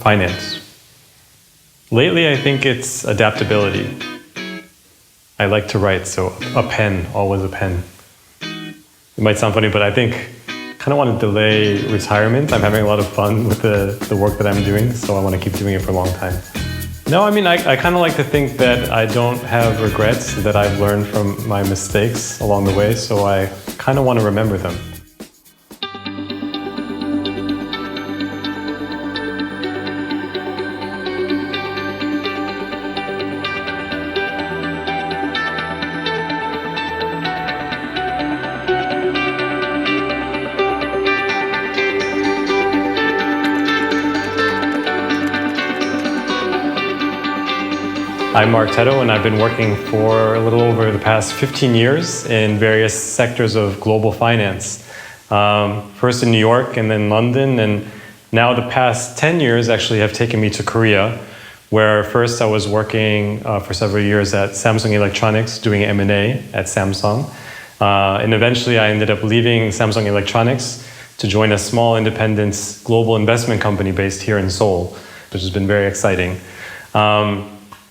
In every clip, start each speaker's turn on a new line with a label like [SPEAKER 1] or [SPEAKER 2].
[SPEAKER 1] finance. Lately, I think it's adaptability. I like to write, so a pen, always a pen. It might sound funny, but I think I kind of want to delay retirement. I'm having a lot of fun with the work that I'm doing, so I want to keep doing it for a long time. No, I mean, I kind of like to think that I don't have regrets, that I've learned from my mistakes along the way, so I kind of want to remember them. I'm Mark Teddo, and I've been working for a little over the past 15 years in various sectors of global finance. First in New York and then London, and now the past 10 years actually have taken me to Korea, where first I was working for several years at Samsung Electronics doing M&A at Samsung. And eventually I ended up leaving Samsung Electronics to join a small independent global investment company based here in Seoul, which has been very exciting.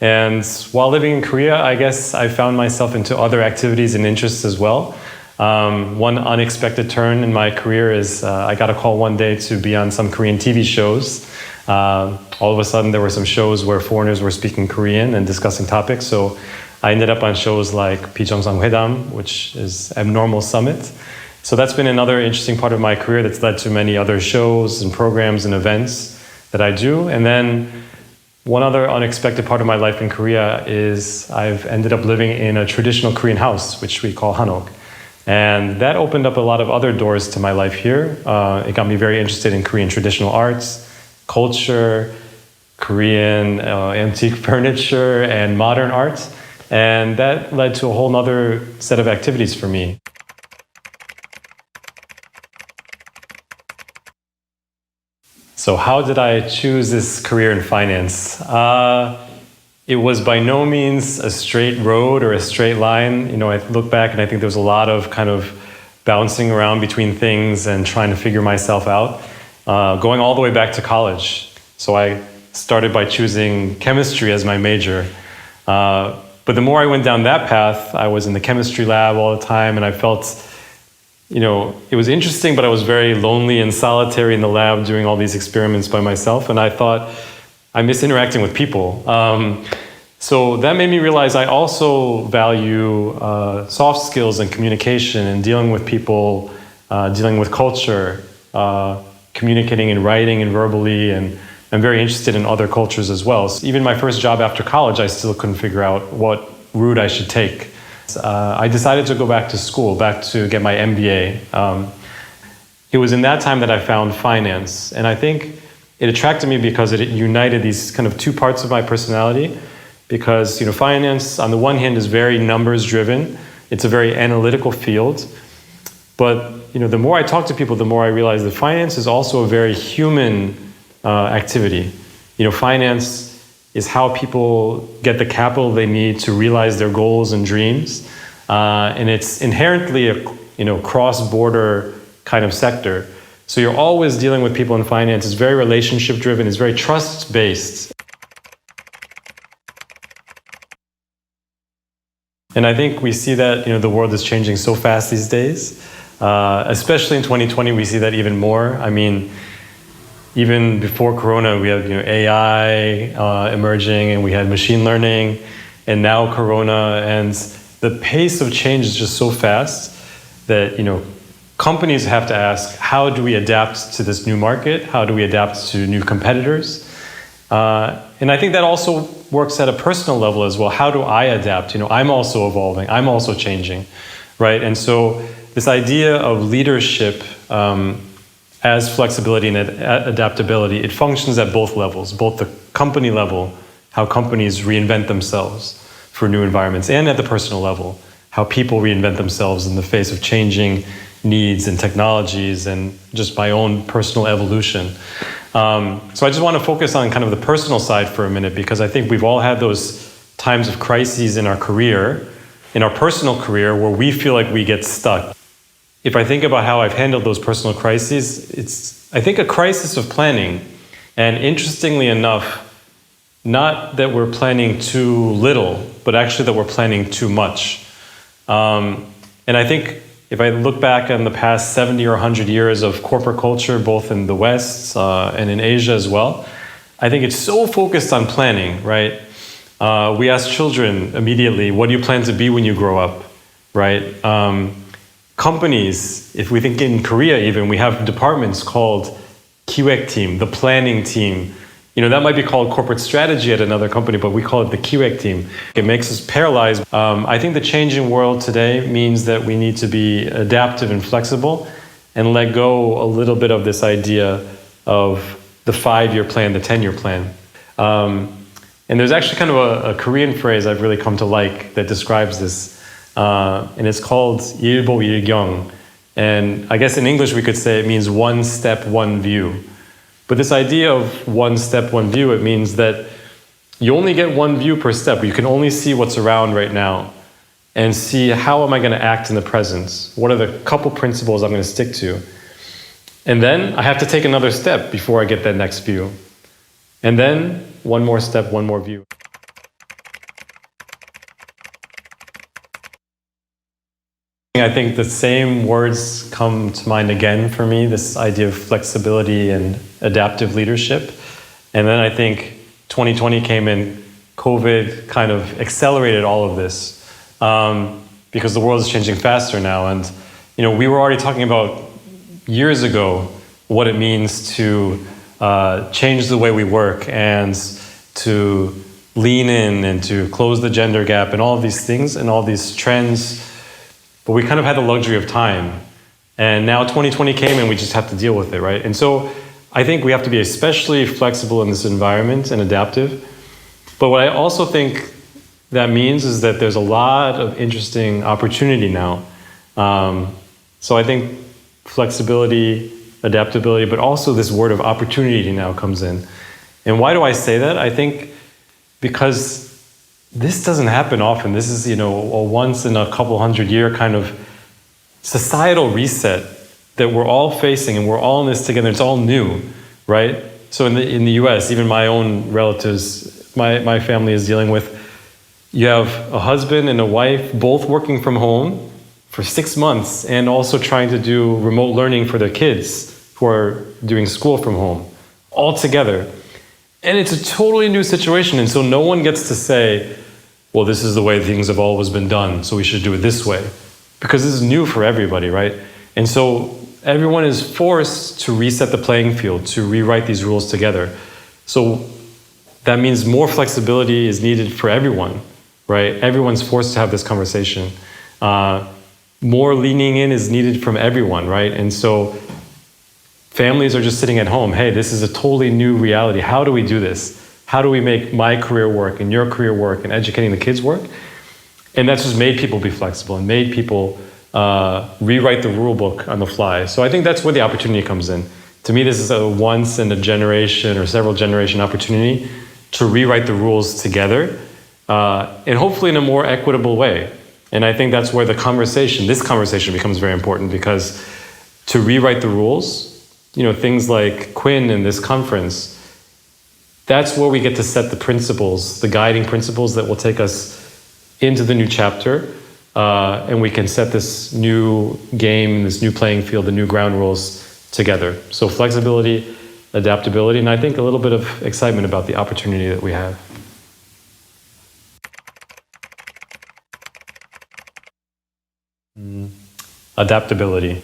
[SPEAKER 1] And while living in Korea, I guess I found myself into other activities and interests as well. One unexpected turn in my career is I got a call one day to be on some Korean TV shows. All of a sudden, there were some shows where foreigners were speaking Korean and discussing topics. So I ended up on shows like 비정상 회담, which is Abnormal Summit. So that's been another interesting part of my career that's led to many other shows and programs and events that I do. And then one other unexpected part of my life in Korea is I've ended up living in a traditional Korean house, which we call hanok. And that opened up a lot of other doors to my life here. It got me very interested in Korean traditional arts, culture, Korean antique furniture, and modern art. And that led to a whole other set of activities for me. So how did I choose this career in finance? It was by no means a straight road or a straight line. You know, I look back and I think there was a lot of kind of bouncing around between things and trying to figure myself out, going all the way back to college. So I started by choosing chemistry as my major. But the more I went down that path, I was in the chemistry lab all the time, and I felt, you know, it was interesting, but I was very lonely and solitary in the lab doing all these experiments by myself. And I thought, I miss interacting with people. So that made me realize I also value soft skills and communication and dealing with people, dealing with culture, communicating in writing and verbally. And I'm very interested in other cultures as well. So even my first job after college, I still couldn't figure out what route I should take. I decided to go back to school, back to get my MBA. It was in that time that I found finance. And I think it attracted me because it united these kind of two parts of my personality. Because, you know, finance, on the one hand, is very numbers driven. It's a very analytical field. But, you know, the more I talk to people, the more I realize that finance is also a very human activity. You know, finance is how people get the capital they need to realize their goals and dreams. And it's inherently a, you know, cross-border kind of sector. So you're always dealing with people in finance. It's very relationship-driven. It's very trust-based. And I think we see that, you know, the world is changing so fast these days. Especially in 2020, we see that even more. I mean, even before Corona, we had, you know, AI emerging, and we had machine learning, and now Corona, and the pace of change is just so fast that, you know, companies have to ask, how do we adapt to this new market? How do we adapt to new competitors? And I think that also works at a personal level as well. How do I adapt? You know, I'm also evolving. I'm also changing, right? And so this idea of leadership as flexibility and adaptability, it functions at both levels, both the company level, how companies reinvent themselves for new environments, and at the personal level, how people reinvent themselves in the face of changing needs and technologies and just my own personal evolution. So I just want to focus on kind of the personal side for a minute, because I think we've all had those times of crises in our career, in our personal career, where we feel like we get stuck. If I think about how I've handled those personal crises, it's, I think, a crisis of planning. And interestingly enough, not that we're planning too little, but actually that we're planning too much. And I think if I look back on the past 70 or 100 years of corporate culture, both in the West and in Asia as well, I think it's so focused on planning, right? We ask children immediately, what do you plan to be when you grow up, right? Companies, if we think in Korea even, we have departments called 기획 team, the planning team. That might be called corporate strategy at another company, but we call it the 기획 team. It makes us paralyzed. I think the changing world today means that we need to be adaptive and flexible and let go a little bit of this idea of the 5-year plan, the 10-year plan. And there's actually kind of a Korean phrase I've really come to like that describes this. And it's called 일보 일경. And I guess in English we could say it means one step, one view. But this idea of one step, one view, it means that you only get one view per step. You can only see what's around right now and see how am I going to act in the present? What are the couple principles I'm going to stick to? And then I have to take another step before I get that next view. And then one more step, one more view. I think the same words come to mind again for me, this idea of flexibility and adaptive leadership. And then I think 2020 came in, COVID kind of accelerated all of this because the world is changing faster now. And, we were already talking about years ago what it means to change the way we work and to lean in and to close the gender gap and all of these things and all these trends. But we kind of had the luxury of time. And now 2020 came and we just have to deal with it, right? And so I think we have to be especially flexible in this environment and adaptive. But what I also think that means is that there's a lot of interesting opportunity now. So I think flexibility, adaptability, but also this word of opportunity now comes in. And why do I say that? I think because this doesn't happen often. This is, a once in a couple 100-year kind of societal reset that we're all facing, and we're all in this together. It's all new, right? So in the US, even my own relatives, my family is dealing with, you have a husband and a wife both working from home for 6 months and also trying to do remote learning for their kids who are doing school from home, all together. And it's a totally new situation. And so no one gets to say, well, this is the way things have always been done, so we should do it this way. Because this is new for everybody, right? And so everyone is forced to reset the playing field, to rewrite these rules together. So that means more flexibility is needed for everyone, right? Everyone's forced to have this conversation. More leaning in is needed from everyone, right? And so families are just sitting at home. Hey, this is a totally new reality. How do we do this? How do we make my career work and your career work and educating the kids work? And that's just made people be flexible and made people rewrite the rule book on the fly. So I think that's where the opportunity comes in. To me, this is a once in a generation or several generation opportunity to rewrite the rules together and hopefully in a more equitable way. And I think that's where this conversation becomes very important, because to rewrite the rules, things like Quinn and this conference, that's where we get to set the principles, the guiding principles that will take us into the new chapter, and we can set this new game, this new playing field, the new ground rules together. So flexibility, adaptability, and I think a little bit of excitement about the opportunity that we have. Adaptability.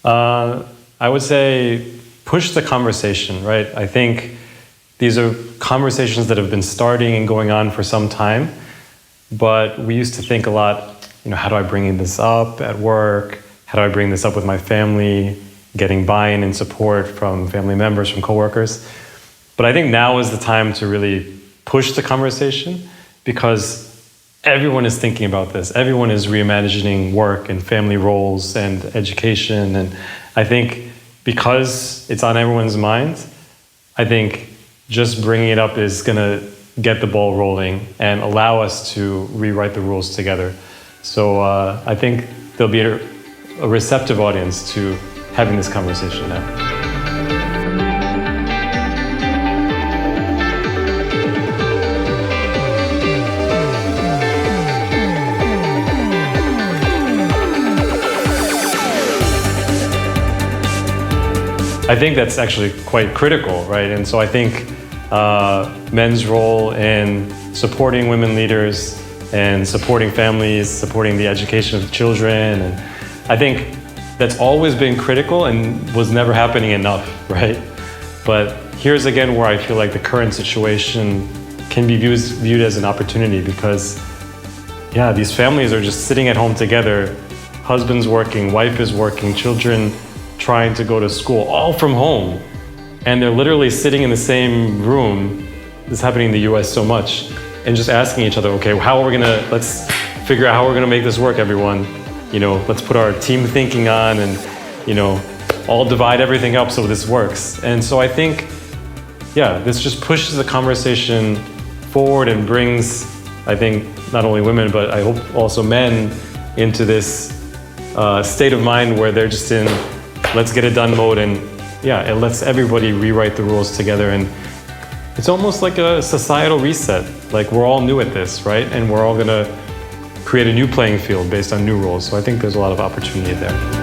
[SPEAKER 1] I would say push the conversation, right? I think these are conversations that have been starting and going on for some time, but we used to think a lot, how do I bring this up at work? How do I bring this up with my family? Getting buy-in and support from family members, from coworkers. But I think now is the time to really push the conversation, because everyone is thinking about this. Everyone is reimagining work and family roles and education. And I think because it's on everyone's mind, I think just bringing it up is going to get the ball rolling and allow us to rewrite the rules together. So I think there'll be a receptive audience to having this conversation now. I think that's actually quite critical, right? And so I think men's role in supporting women leaders and supporting families, supporting the education of children, and I think that's always been critical and was never happening enough, right? But here's again where I feel like the current situation can be viewed as an opportunity because, yeah, these families are just sitting at home together, husband's working, wife is working, children trying to go to school, all from home. And they're literally sitting in the same room, this is happening in the US so much, and just asking each other, okay, let's figure out how we're gonna make this work, everyone. Let's put our team thinking on and, all divide everything up so this works. And so I think, yeah, this just pushes the conversation forward and brings, I think, not only women, but I hope also men into this state of mind where they're just in let's get it done mode, and yeah, it lets everybody rewrite the rules together, and it's almost like a societal reset. Like we're all new at this, right? And we're all gonna create a new playing field based on new rules. So I think there's a lot of opportunity there.